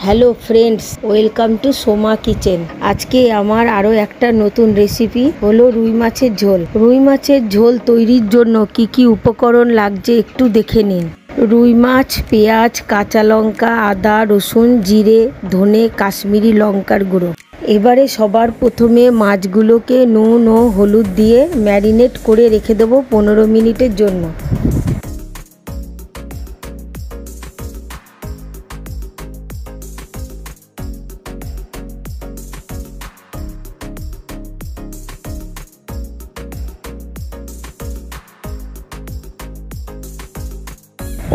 Hello friends, welcome to Soma kitchen. আজকে আমার আরও একটা নতুন রেসিপি হলো রুই মাছের ঝোল। রুই মাছের ঝোল তৈরির জন্য কি কি উপকরণ লাগছে একটু দেখে নিন। রুই মাছ, পেঁয়াজ, কাঁচা লঙ্কা, আদা, রসুন, জিরে, ধনে, কাশ্মীরি লঙ্কার গুঁড়ো। এবারে সবার প্রথমে মাছগুলোকে নুন ও হলুদ দিয়ে ম্যারিনেট করে রেখে দেবো 15 মিনিটের জন্য।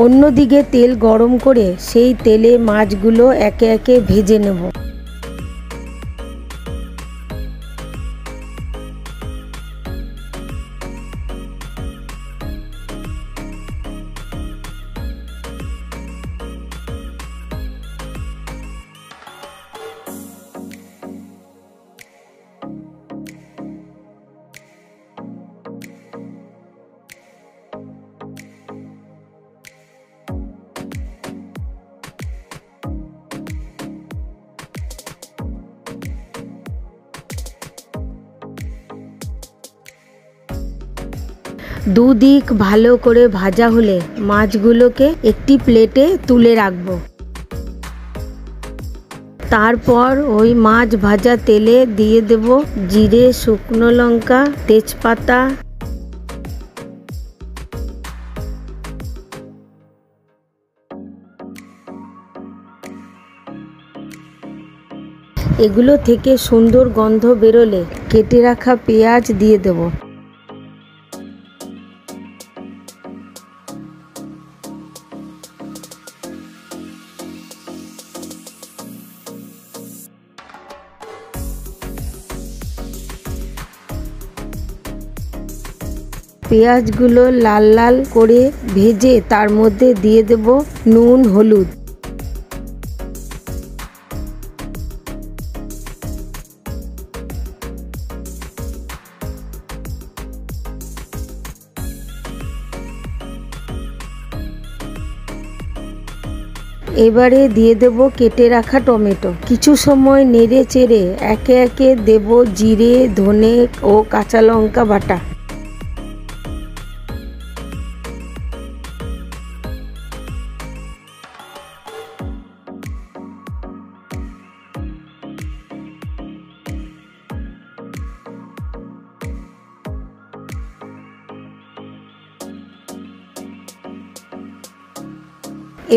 অন্যদিকে তেল গরম করে সেই তেলে মাছগুলো একে একে ভেজে নেব। দুদিক ভালো করে ভাজা হলে মাছগুলোকে একটি প্লেটে তুলে রাখবো। তারপর ওই মাছ ভাজা তেলে দিয়ে দেব জিরে, শুকনো লঙ্কা, তেজপাতা, এগুলো থেকে সুন্দর গন্ধ বেরোলে কেটে রাখা পেঁয়াজ দিয়ে দেব। পেঁয়াজগুলো লাল লাল করে ভেজে তার মধ্যে দিয়ে দেব নুন, হলুদ। এবারে দিয়ে দেব কেটে রাখা টমেটো। কিছু সময় নেড়ে চেড়ে একে একে দেব জিরে, ধনে ও কাঁচা লঙ্কা বাটা।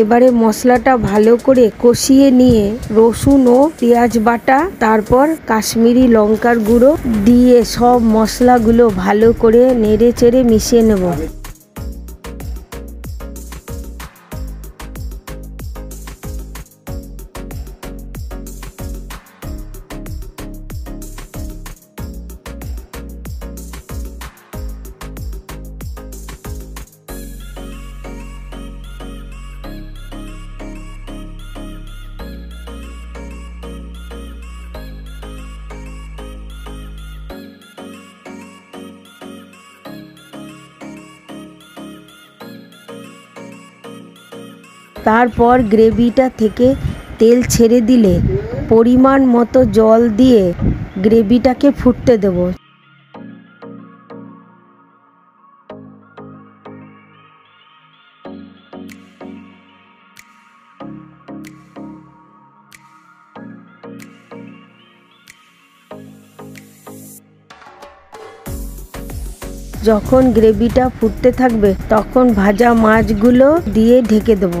এবারে মশলাটা ভালো করে কষিয়ে নিয়ে রসুন ও পেঁয়াজ বাটা, তারপর কাশ্মীরি লঙ্কার গুঁড়ো দিয়ে সব মশলাগুলো ভালো করে নেড়ে চেড়ে মিশিয়ে নেব। তারপর গ্রেভিটা থেকে তেল ছেড়ে দিলে পরিমাণ মতো জল দিয়ে গ্রেভিটাকে ফুটতে দেব। যখন গ্রেভিটা ফুটতে থাকবে তখন ভাজা মাছগুলো দিয়ে ঢেকে দেব।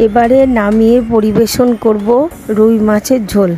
এবারে নামিয়ে পরিবেশন করব রুই মাছের ঝোল।